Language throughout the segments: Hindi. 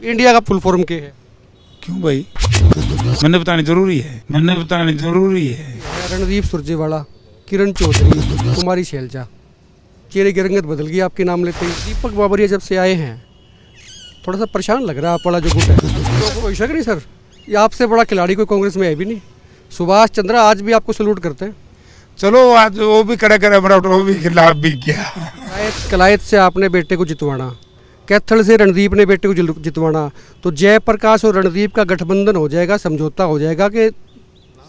इंडिया का फुल फॉर्म क्या है? क्यों भाई, मैंने बतानी जरूरी है? मैंने बतानी जरूरी है? रणदीप सुरजेवाला, किरण चौधरी, कुमारी शैलजा, चेहरे की रंगत बदल गई आपके नाम लेते ही। दीपक बाबरिया जब से आए हैं थोड़ा सा परेशान लग रहा है आप वाला जो गुट है। तो कोई शक नहीं सर, ये आपसे बड़ा खिलाड़ी कोई कांग्रेस में है भी नहीं। सुभाष चंद्रा आज भी आपको सलूट करते हैं। चलो आज वो भी करे करे बड़ा, वो भी खिलाफ भी गया। कलायत से आपने बेटे को जितवाना, कैथल से रणदीप ने बेटे को जितवाना, तो जयप्रकाश और रणदीप का गठबंधन हो जाएगा, समझौता हो जाएगा कि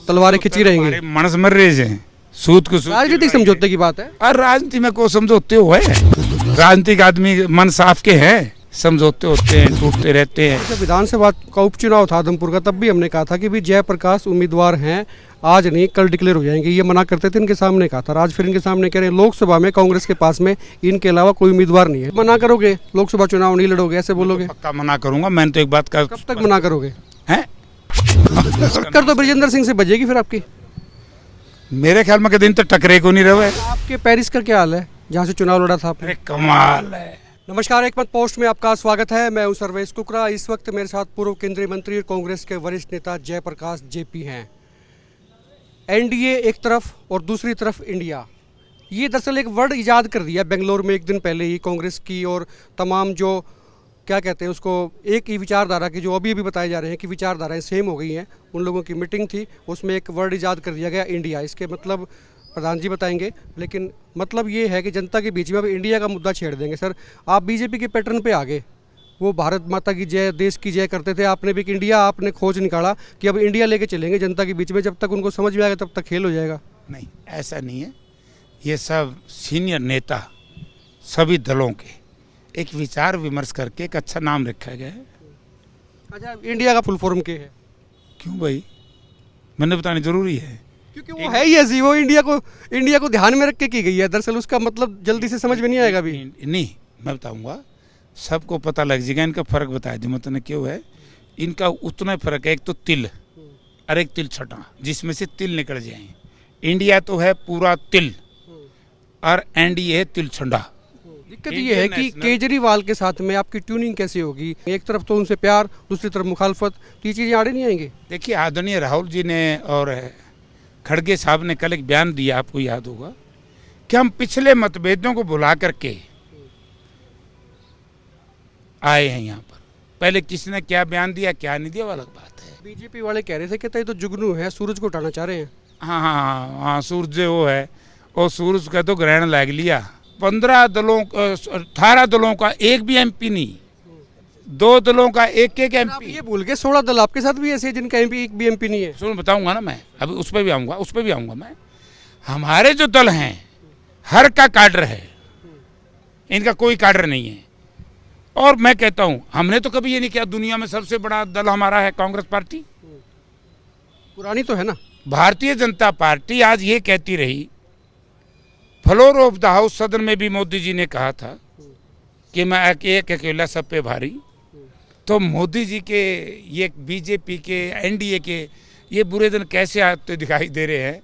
तलवारें खिंची रहेंगी। मनस मर रहे हैं, सूद को सूद। राजनीतिक समझौते की बात है। और राजनीति में को समझौते हुए, राजनीतिक आदमी मन साफ के हैं, समझौते होते हैं, टूटते रहते हैं। जब विधानसभा का उपचुनाव था आदमपुर का, तब भी हमने कहा था कि भी जयप्रकाश उम्मीदवार हैं, आज नहीं कल डिक्लेयर हो जाएंगे। ये मना करते थे, इनके सामने कहा था। आज फिर इनके सामने कह रहे हैं लोकसभा में कांग्रेस के पास में इनके अलावा कोई उम्मीदवार नहीं है। मना करोगे, लोकसभा चुनाव नहीं लड़ोगे, ऐसे बोलोगे? पक्का मना करूंगा। मैंने तो एक बात कहा। कब तक मना करोगे? हैं? टक्कर तो ब्रजेंद्र सिंह से बजेगी फिर आपकी। मेरे ख्याल में के दिन तो टकरे को नहीं रहे। आपके पेरिस का क्या हाल है जहाँ से चुनाव लड़ा था आपने? अरे कमाल है। नमस्कार, एक मत पोस्ट में आपका स्वागत है। मैं हूं सर्वेश कुकरा। इस वक्त मेरे साथ पूर्व केंद्रीय मंत्री और कांग्रेस के वरिष्ठ नेता जयप्रकाश जेपी हैं। एनडीए एक तरफ और दूसरी तरफ इंडिया, ये दरअसल एक वर्ड इजाद कर दिया बेंगलोर में एक दिन पहले ही कांग्रेस की और तमाम जो क्या कहते हैं उसको, एक ही विचारधारा की, जो अभी बताए जा रहे हैं कि विचारधाराएं सेम हो गई हैं, उन लोगों की मीटिंग थी, उसमें एक वर्ड इजाद कर दिया गया इंडिया। इसके मतलब प्रधान जी बताएंगे, लेकिन मतलब ये है कि जनता के बीच में अब इंडिया का मुद्दा छेड़ देंगे। सर, आप बीजेपी के पैटर्न पे आ गए। वो भारत माता की जय, देश की जय करते थे, आपने भी इंडिया, आपने खोज निकाला कि अब इंडिया लेके चलेंगे जनता के बीच में। जब तक उनको समझ में आएगा तब तक खेल हो जाएगा। नहीं, ऐसा नहीं है। ये सब सीनियर नेता सभी दलों के एक विचार विमर्श करके एक अच्छा नाम रखा गया है। अच्छा, इंडिया का फुल फॉर्म क्या है? क्यों भाई, मैंने बतानी जरूरी है? क्योंकि वो है ही ऐसी, वो इंडिया को ध्यान में रख के की गई है। दरअसल उसका मतलब जल्दी से समझ में नहीं आएगा अभी। नहीं, मैं बताऊंगा, सबको पता लग जाएगा। इनका फर्क बताया जो मतलब क्यों है। इनका उतना फर्क है, एक तो तिल और एक तिल छटा, जिसमें से तिल निकल जाए। इंडिया तो है पूरा तिल और एनडीए है तिल छंडा। दिक्कत ये है कि केजरीवाल के साथ में आपकी ट्यूनिंग कैसे होगी? एक तरफ तो उनसे प्यार, दूसरी तरफ मुखालफत, तो ये चीज़ें आड़े नहीं आएंगे। देखिए, आदरणीय राहुल जी ने और खड़गे साहब ने कल एक बयान दिया, आपको याद होगा, कि हम पिछले मतभेदों को भुला करके आए हैं यहाँ पर। पहले किसने क्या बयान दिया क्या नहीं दिया वो अलग बात है। बीजेपी वाले कह रहे थे कि ये तो जुगनू है, सूरज को उठाना चाह रहे हैं। हाँ हाँ हाँ हाँ, सूरज वो है, और सूरज का तो ग्रहण लग लिया। 18 दलों का एक भी एमपी नहीं, 2 दलों का एक एमपी। ये भूल के 16 दल आपके साथ भी ऐसे हैं जिनका एमपी एक भी एमपी नहीं है। सुन, बताऊंगा ना मैं, अभी उस पर भी आऊँगा मैं। हमारे जो दल हैं हर का काडर है, इनका कोई काडर नहीं है। और मैं कहता हूं, हमने तो कभी ये नहीं किया दुनिया में सबसे बड़ा दल हमारा है कांग्रेस पार्टी। पुरानी तो है ना। भारतीय जनता पार्टी आज ये कहती रही, फ्लोर ऑफ द हाउस सदन में भी मोदी जी ने कहा था कि मैं एक अकेला सब पे भारी। तो मोदी जी के, ये बीजेपी के, एनडीए के ये बुरे दिन कैसे आते दिखाई दे रहे हैं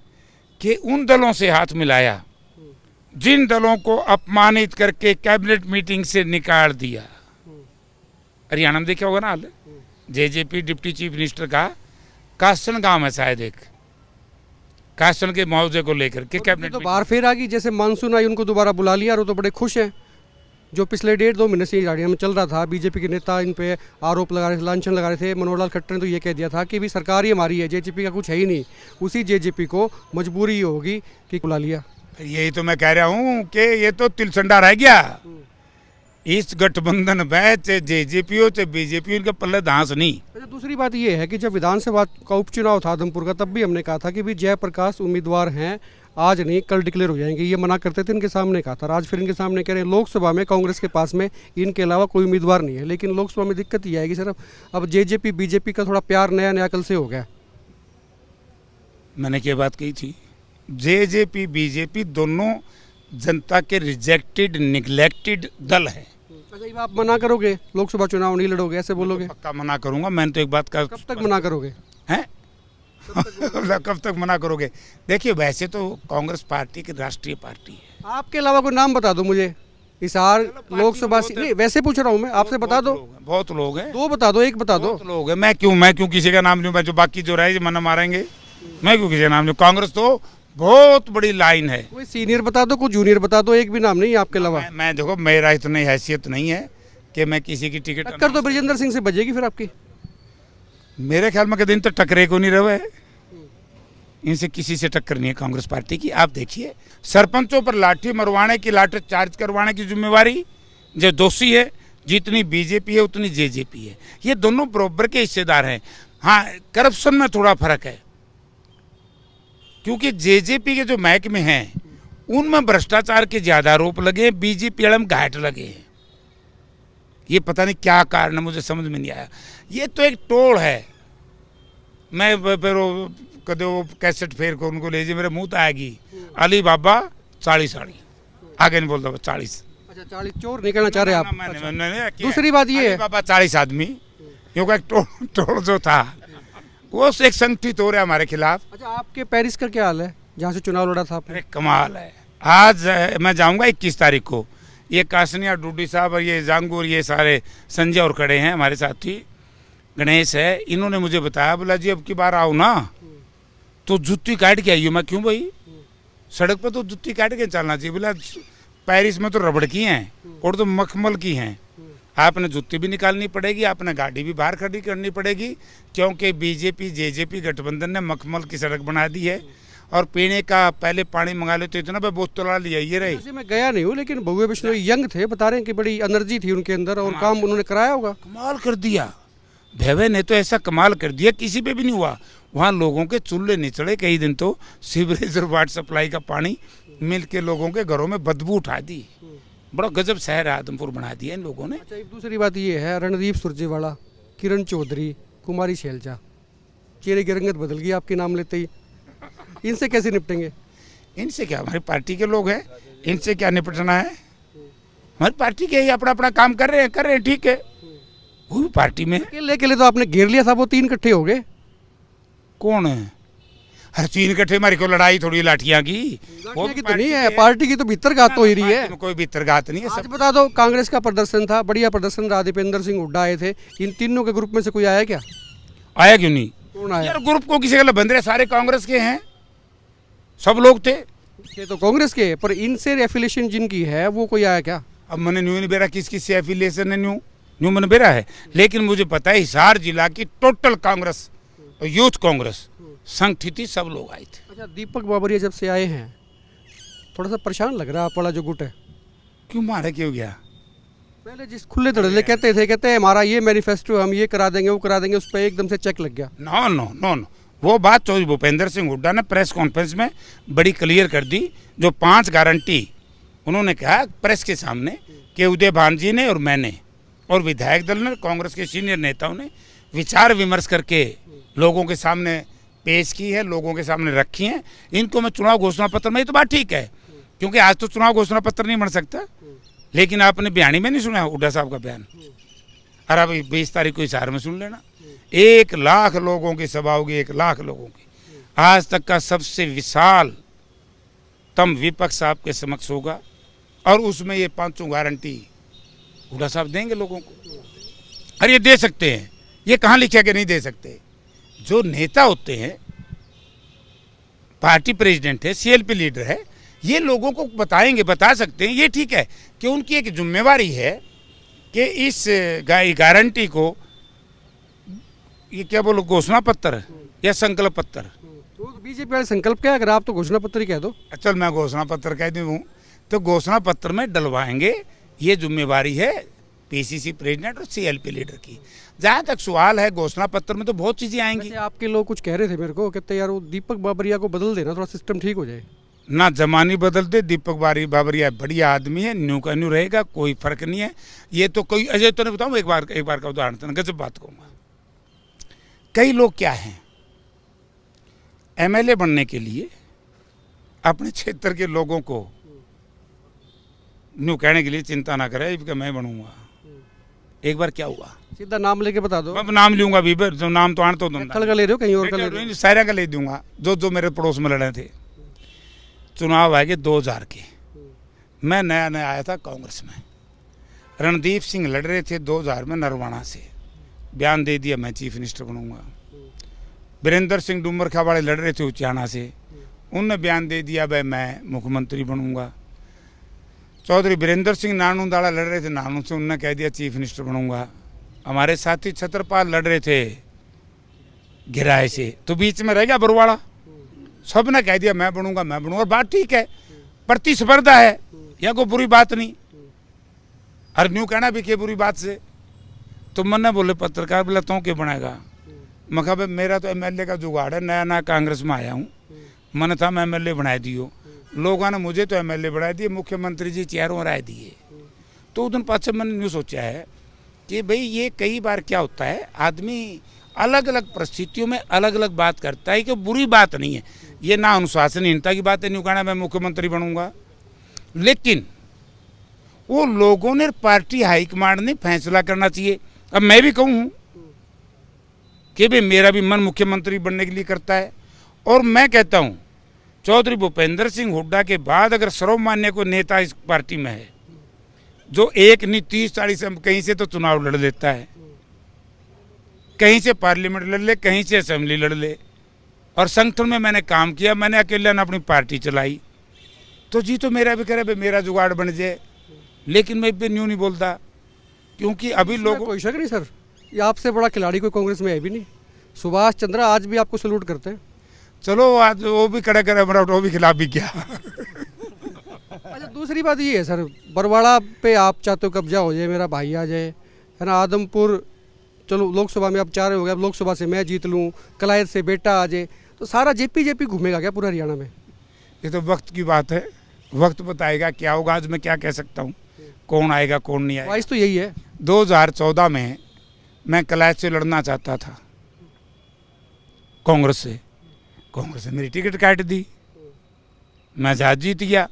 कि उन दलों से हाथ मिलाया जिन दलों को अपमानित करके कैबिनेट मीटिंग से निकाल दिया। हरियाणा में देखा होगा ना हाल, जेजेपी डिप्टी चीफ मिनिस्टर का कासन गांव है शायद, एक कासन के मुआवजे को लेकर के कैबिनेट तो बाहर फिर आ गई। जैसे मानसून आई, उनको दोबारा बुला लिया और वो तो बड़े खुश हैं। जो पिछले 1.5-2 महीने से हरियाणा में चल रहा था, बीजेपी के नेता इन पे आरोप लगा रहे थे, लांछन लगा रहे थे। मनोहर लाल खट्टर ने तो ये कह दिया था कि भी सरकार ही हमारी है, जेजेपी का कुछ है ही नहीं। उसी जेजेपी को मजबूरी होगी कि बुला लिया। यही तो मैं कह रहा हूँ कि ये तो तिलसंडा रह गया। इस गठबंधन में चाहे जेजेपी हो चाहे बीजेपी, इनका पल्ले दांस नहीं। अच्छा, दूसरी बात ये है कि जब विधानसभा का उपचुनाव था आदमपुर का, तब भी हमने कहा था कि भी जयप्रकाश उम्मीदवार हैं, आज नहीं कल डिक्लेयर हो जाएंगे। ये मना करते थे, इनके सामने कहा था। आज फिर इनके सामने कह रहे हैं लोकसभा में कांग्रेस के पास में इनके अलावा कोई उम्मीदवार नहीं है। लेकिन लोकसभा में दिक्कत ये आएगी सर, अब जेजेपी बीजेपी का थोड़ा प्यार नया नया कल से हो गया। मैंने क्या बात कही थी? जेजेपी बीजेपी दोनों जनता के रिजेक्टेड निगलेक्टेड दल है। अच्छा, आप मना करोगे, लोकसभा चुनाव नहीं लड़ोगे, ऐसे बोलोगे? पक्का मना करूंगा। मैंने तो एक बात कहा। कब तक मना करोगे? हैं? कब तक मना करोगे? देखिए, वैसे तो कांग्रेस पार्टी की राष्ट्रीय पार्टी है। आपके अलावा कोई नाम बता दो मुझे हिसार लोकसभा नहीं, वैसे पूछ रहा हूँ मैं आपसे, बता दो। बहुत लोग हैं। दो बता दो, एक बता दो। बहुत लोग हैं। मैं क्यों किसी का नाम लूँ? मैं जो बाकी जो रहे मना मारेंगे, मैं क्यों किसी का नाम लूँ? कांग्रेस तो बहुत बड़ी लाइन है। कोई सीनियर बता दो, कोई जूनियर बता दो, एक भी नाम नहीं है आपके अलावा। मैं देखो, मेरा इतनी हैसियत नहीं है कि मैं किसी की टिकट। टक्कर तो ब्रजेंद्र सिंह से बजेगी फिर आपकी। मेरे ख्याल में दिन तो टकरे को नहीं रहे। इनसे किसी से टक्कर नहीं है कांग्रेस पार्टी की। आप देखिए, सरपंचों पर लाठी मरवाने की, लाठी चार्ज करवाने की जिम्मेवारी जो दोषी है, जितनी बीजेपी है उतनी जेजेपी है। ये दोनों बराबर के हिस्सेदार हैं। हाँ, करप्शन में थोड़ा फर्क है, क्योंकि जेजेपी के जो महकमे हैं उनमें भ्रष्टाचार के ज्यादा आरोप लगे, बीजेपी वाले में घाट लगे हैं। ये पता नहीं क्या कारण है, मुझे समझ में नहीं आया। ये तो एक टोल है। मैं फिर कदे वो कैसेट फेर को उनको ले मेरे मुंह तो आएगी, अली बाबा 40 आगे नहीं बोलता 40। अच्छा, 40 चोर नहीं कहना चाह रहे आप? मैंने दूसरी बात ये है, बाबा 40 आदमी, क्योंकि एक टोल जो था वो एक संगठित हो रहा है हमारे खिलाफ। अच्छा, आपके पेरिस का क्या हाल है जहाँ से चुनाव लड़ा था आपने? अरे कमाल है। आज मैं जाऊंगा 21 तारीख को। ये कासनिया डूडी साहब और ये जांगूर, ये सारे संजय और खड़े हैं हमारे साथी, गणेश है, इन्होंने मुझे बताया, बोला जी अब की बार आओ ना तो जुत्ती काट के आइयो। मैं क्यों भाई, सड़क पर तो जुत्ती काट के चलना चाहिए। बोला पेरिस में तो रबड़ की हैं और तो मखमल की हैं, आपने जुत्ती भी निकालनी पड़ेगी, आपने गाड़ी भी बाहर खड़ी करनी पड़ेगी, क्योंकि बीजेपी जेजेपी गठबंधन ने मखमल की सड़क बना दी है। और पीने का पहले पानी मंगा ले तो इतना बोतल लिया ये रही। वैसे मैं गया नहीं हूँ, लेकिन भव्य बिश्नोई यंग थे, बता रहे हैं कि बड़ी एनर्जी थी उनके अंदर और काम उन्होंने कराया होगा। कमाल कर दिया भैवे ने, तो ऐसा कमाल कर दिया किसी पे भी नहीं हुआ। वहाँ लोगों के चूल्हे नहीं चढ़े कई दिन, तो सीवरेज और वाटर सप्लाई का पानी मिल के लोगों के घरों में बदबू उठा दी। बड़ा गजब शहर आदमपुर बना दिया इन लोगों ने। अच्छा, एक दूसरी बात ये है, रणदीप सुरजेवाला, किरण चौधरी, कुमारी शैलजा, चेहरे की रंगत बदल गई आपके नाम लेते ही। इनसे कैसे निपटेंगे? इनसे क्या, हमारी पार्टी के लोग हैं, इनसे क्या निपटना है? हमारी पार्टी के ही अपना अपना काम कर रहे हैं, ठीक है। वो भी पार्टी में अकेले तो आपने घेर लिया था, वो 3 इकट्ठे हो गए। कौन है? हर 3 इकट्ठे, हमारी को लड़ाई थोड़ी लाठियां की, वो की तो नहीं है, पार्टी की तो भीतर घात तो ही रही है। कोई भीतर घात नहीं है। आज बता दो, कांग्रेस का प्रदर्शन था, बढ़िया प्रदर्शन रहा, दीपेंद्र सिंह हुड्डा आए थे, इन तीनों के ग्रुप में से कोई आया क्या? आया क्यों नहीं? कौन आया? यार ग्रुप को किसी का बंद रहे, सारे कांग्रेस के हैं, सब लोग थे। ये तो कांग्रेस के, पर इनसे एफिलिएशन जिनकी है वो कोई आया क्या? अब मैंने न्यू नहीं बेरा किस से एफिलिएशन है, न्यू मैंने बेरा है, लेकिन मुझे पता है हिसार जिला की टोटल कांग्रेस, यूथ कांग्रेस संगठित सब लोग आए थे। अच्छा, दीपक बाबरिया जब से आए हैं थोड़ा सा परेशान लग रहा है, आप वाला जो गुट है। क्यों मारे, क्यों गया? पहले जिस खुले धड़ल्ले कहते हैं हमारा ये मैनिफेस्टो, हम ये करा देंगे वो करा देंगे, उस पर एकदम से चेक लग गया। नो, वो बात चौधरी भूपेंद्र सिंह हुड्डा ने प्रेस कॉन्फ्रेंस में बड़ी क्लियर कर दी। जो 5 गारंटी उन्होंने कहा प्रेस के सामने कि उदय भान जी ने और मैंने और विधायक दल ने, कांग्रेस के सीनियर नेताओं ने विचार विमर्श करके लोगों के सामने पेश की है, लोगों के सामने रखी हैं। इनको मैं चुनाव घोषणा पत्र में, ये तो बात ठीक है, क्योंकि आज तो चुनाव घोषणा पत्र नहीं बन सकता, लेकिन आपने बयानी में नहीं सुना हुड्डा साहब का बयान? अरे अभी 20 तारीख को हिसार में सुन लेना। 1 लाख लोगों की सभा होगी, 1 लाख लोगों की। आज तक का सबसे विशाल तम विपक्ष आपके समक्ष होगा, और उसमें ये 5 गारंटी हुड्डा साहब देंगे लोगों को। अरे ये दे सकते हैं, ये कहाँ लिखा कि नहीं दे सकते? जो नेता होते हैं, पार्टी प्रेसिडेंट है, सीएलपी लीडर है, ये लोगों को बताएंगे, बता सकते हैं। ये ठीक है कि उनकी एक जिम्मेवारी है कि इस गारंटी को, ये क्या बोलो, घोषणा पत्र या संकल्प पत्र? तो बीजेपी वाले संकल्प क्या है, अगर आप तो घोषणा पत्र ही कह दो। चल मैं घोषणा पत्र कह दूँ तो घोषणा पत्र में डलवाएंगे, ये जिम्मेवारी है पीसीसी प्रेसिडेंट और सीएलपी लीडर की। जहाँ तक सवाल है घोषणा पत्र में तो बहुत चीजें आएंगी। आपके लोग कुछ कह रहे थे मेरे को, कहते यार वो दीपक बाबरिया को बदल देना, थोड़ा सिस्टम ठीक हो जाए। ना जमानी बदलते, दीपक बाबरिया बढ़िया आदमी है, न्यू का न्यू रहेगा, कोई फर्क नहीं है। ये तो कोई अजय तो नहीं बताऊँ, एक बार का उदाहरण, गजब बात कहूँगा। कई लोग क्या हैं, एमएलए बनने के लिए अपने क्षेत्र के लोगों को न्यू कहने के लिए चिंता ना करे कि मैं बनूंगा। एक बार क्या हुआ, सीधा नाम लेके बता दो। अब नाम लूंगा भी, जो नाम तो आने तो खल का ले रहे हो, कहीं और का ले रहे हो? सारा का ले दूंगा, जो मेरे पड़ोस में लड़े थे। चुनाव आएंगे 2000 के, मैं नया नया आया था कांग्रेस में। रणदीप सिंह लड़ रहे थे 2000 में नरवाना से, बयान दे दिया मैं चीफ मिनिस्टर बनूंगा। वीरेंद्र सिंह डूमरखा वाले लड़ रहे थे उचाना से, उनने बयान दे दिया भाई मैं मुख्यमंत्री बनूंगा। चौधरी वीरेंद्र सिंह नानूदाड़ा लड़ रहे थे नानू से, उनने कह दिया चीफ मिनिस्टर बनूंगा। हमारे साथी छत्रपाल लड़ रहे थे गिराए से, तो बीच में रह गया बरवाड़ा। सब ने कह दिया मैं बनूंगा। बात ठीक है, प्रतिस्पर्धा है, यह कोई बुरी बात नहीं। और न्यू कहना भी क्या बुरी बात से। तो मैंने बोले पत्रकार बोला तो क्या बनाएगा। मैं कहा भाई मेरा तो एमएलए का जुगाड़ है, नया नया कांग्रेस में आया हूँ, मैंने था मैं एमएलए बनाए दियो। लोगों ने मुझे तो एमएलए बनाए दिए, मुख्यमंत्री जी चेयरों राय दिए। तो उस दिन पाछे मैंने न्यू सोचा है कि भाई ये कई बार क्या होता है, आदमी अलग अलग परिस्थितियों में अलग अलग बात करता है कि बुरी बात नहीं है, ये ना अनुशासनहीनता की बात है। न्यू कहना मैं मुख्यमंत्री बनूंगा, लेकिन वो लोगों ने, पार्टी हाईकमांड ने फैसला करना चाहिए। अब मैं भी कहूँ कि भाई मेरा भी मन मुख्यमंत्री बनने के लिए करता है, और मैं कहता हूँ चौधरी भूपेंद्र सिंह हुड्डा के बाद अगर सर्वमान्य कोई नेता इस पार्टी में है जो एक नहीं 30-40 कहीं से तो चुनाव लड़ लेता है, कहीं से पार्लियामेंट लड़ ले, कहीं से असेंबली लड़ ले, और संगठन में मैंने काम किया, मैंने अकेले ने अपनी पार्टी चलाई, तो जी तो मेरा भी करे भाई मेरा जुगाड़ बन जाए। लेकिन मैं भी न्यू नहीं बोलता, क्योंकि अभी लोग कोई शक नहीं सर, ये आपसे बड़ा खिलाड़ी कोई कांग्रेस में है भी नहीं। सुभाष चंद्रा आज भी आपको सलूट करते हैं। चलो आज वो भी खड़ा करे, वो भी खिलाफ भी क्या। अच्छा, दूसरी बात ये है सर, बरवाड़ा पे आप चाहते हो कब्जा हो जाए, मेरा भाई आ जाए, है ना। आदमपुर चलो लोकसभा में आप चाह रहे हो गए, अब लोकसभा से मैं जीत लूँ, कलायत से बेटा आ जाए, तो सारा जेपी घूमेगा क्या पूरा हरियाणा में? ये तो वक्त की बात है, वक्त बताएगा क्या होगा। आज मैं क्या कह सकता हूँ कौन आएगा कौन नहीं आएगा। ख्वाहिश तो यही है। 2014 में मैं कलायत से लड़ना चाहता था कांग्रेस से, कांग्रेस ने मेरी टिकट काट दी, मैं जहाज जीत गया।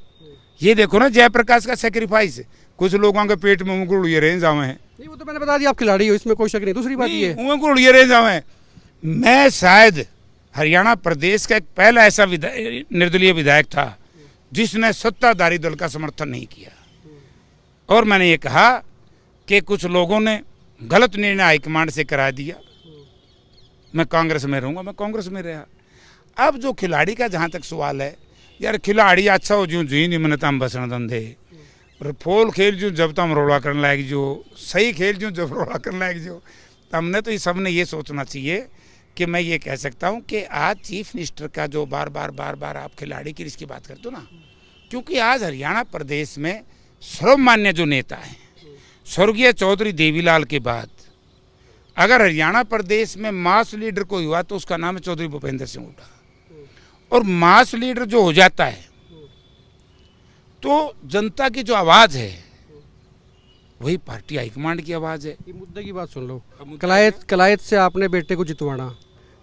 ये देखो ना जयप्रकाश का सेक्रीफाइस, कुछ लोगों के पेट में उंगुड़िए रह जावे हैं। नहीं वो तो मैंने बता दिया आप खिलाड़ी हो, इसमें कोई शक नहीं। दूसरी बात ये है, उंगुड़िए रह जावे, मैं शायद हरियाणा प्रदेश का एक पहला ऐसा निर्दलीय विधायक था जिसने सत्ताधारी दल का समर्थन नहीं किया। और मैंने ये कहा कि कुछ लोगों ने गलत निर्णय हाईकमांड से करा दिया, मैं कांग्रेस में रहूँगा, मैं कांग्रेस में रहा। अब जो खिलाड़ी का जहाँ तक सवाल है, यार खिलाड़ी अच्छा हो जो जी नहीं मन तम बसन धंधे, और फूल खेल जो जब तम रोड़ा करने लायक, जो सही खेल जो जब रोड़ा करने लायक जो, हमने तो ये सब ने ये सोचना चाहिए कि मैं ये कह सकता हूँ कि आज चीफ मिनिस्टर का जो बार बार आप खिलाड़ी की इसकी बात करते हो ना, क्योंकि आज हरियाणा प्रदेश में सर्वमान्य जो नेता हैं, स्वर्गीय चौधरी देवीलाल के बाद अगर हरियाणा प्रदेश में मास लीडर कोई हुआ तो उसका नाम है चौधरी भूपेंद्र सिंह हुड्डा। और मास लीडर जो हो जाता है तो जनता की जो आवाज़ है वही पार्टी हाईकमांड की आवाज़ है। ये मुद्दे की बात सुन लो, कलायत से आपने बेटे को जितवाना,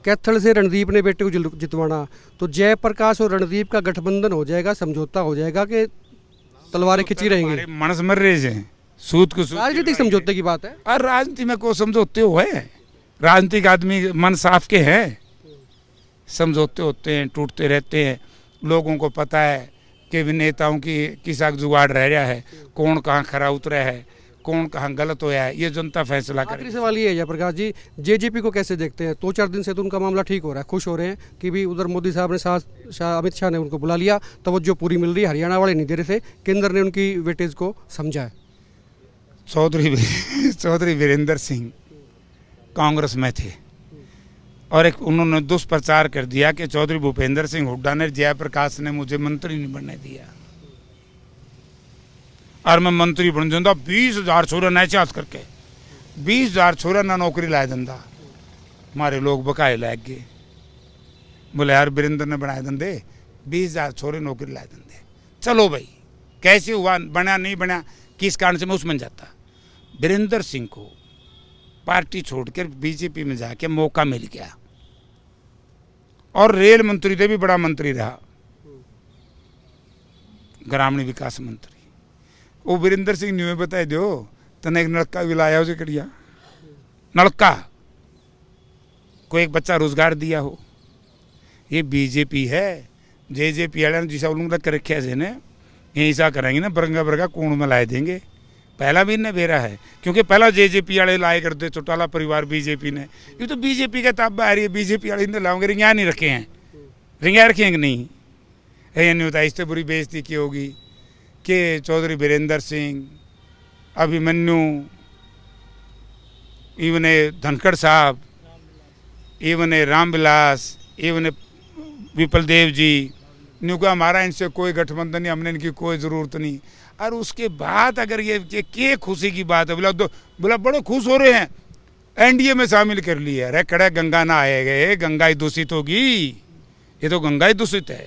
कैथल से रणदीप ने बेटे को जितवाना, तो जयप्रकाश और रणदीप का गठबंधन हो जाएगा, समझौता हो जाएगा कि तलवारें खिंची रहेंगी? मनस मर रहे हैं, सूद को राजनीतिक समझौते की बात है। और राजनीति में को समझौते हुए, राजनीतिक आदमी मन साफ के हैं, समझौते होते हैं, टूटते रहते हैं। लोगों को पता है कि नेताओं की किसा जुगाड़ रह रहा है, कौन कहाँ खरा उतरा है, कौन कहाँ गलत होया है, ये जनता फैसला करे। आखिरी सवाल ये है जयप्रकाश जी, जेजेपी को कैसे देखते हैं? 2-4 दिन से तो उनका मामला ठीक हो रहा है, खुश हो रहे हैं कि भी उधर मोदी साहब ने अमित शाह ने उनको बुला लिया, तवज्जो पूरी मिल रही है, हरियाणा वाले नहीं दे रहे थे, केंद्र ने उनकी वेटेज को समझा है। चौधरी वीरेंद्र सिंह कांग्रेस में थे और एक उन्होंने दुष्प्रचार कर दिया कि चौधरी भूपेंद्र सिंह हुड्डा ने, जयप्रकाश ने मुझे मंत्री नहीं बनने दिया और मैं मंत्री बन जाता। 20,000 छोरा नैचात करके 20,000 छोरा ना नौकरी लाए धंधा, हमारे लोग बकाए लाग गए। बोले यार वीरेंद्र ने बनाए धंधे, 20,000 छोरे नौकरी लाए धंधे। चलो भाई कैसे हुआ, बना नहीं बना, किस कारण से मैं उसमें जाता। वीरेंद्र सिंह को पार्टी छोड़कर बीजेपी में जाके मौका मिल गया और रेल मंत्री थे भी बड़ा मंत्री रहा, ग्रामीण विकास मंत्री। वो वीरेंद्र सिंह न्यू बताए दो तने एक नलका भी लाया उसे करिया, नलका को एक बच्चा रोजगार दिया हो। ये बीजेपी है, जेजेपी वाले जिसा उन्होंने कर रखे ने ये ऐसा करेंगे ना बरंगा बरंगा कूण में लाए देंगे। पहला भी इन्हें बेरा है, क्योंकि पहला जेजेपी वाले लाए करते चौटाला परिवार बीजेपी ने, ये तो बीजेपी का ताब आ रही है, बीजेपी वाले इन्हें लाओगे रिंगा नहीं रखे हैं, रिंगा रखेंगे नहीं। ये नहीं होता, इससे बुरी बेइज्जती की होगी कि चौधरी वीरेंद्र सिंह, अभिमन्यु, इवन धनखड़ साहब, इवन रामविलास, इवन विपल देव जी ने कहा हमारा इनसे कोई गठबंधन नहीं, हमने इनकी कोई ज़रूरत नहीं। और उसके बाद अगर ये खुशी की बात है, बोला बड़े खुश हो रहे हैं एनडीए में शामिल कर लिया। अरे कड़े गंगा ना आए गए, गंगा ही दूषित होगी, ये तो गंगा ही दूषित है।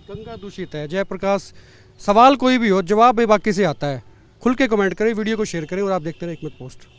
गंगा दूषित है। जयप्रकाश, सवाल कोई भी हो जवाब बेबाकी से आता है। खुल के कमेंट करें, वीडियो को शेयर करें और आप देखते रहें एक मिनट पोस्ट।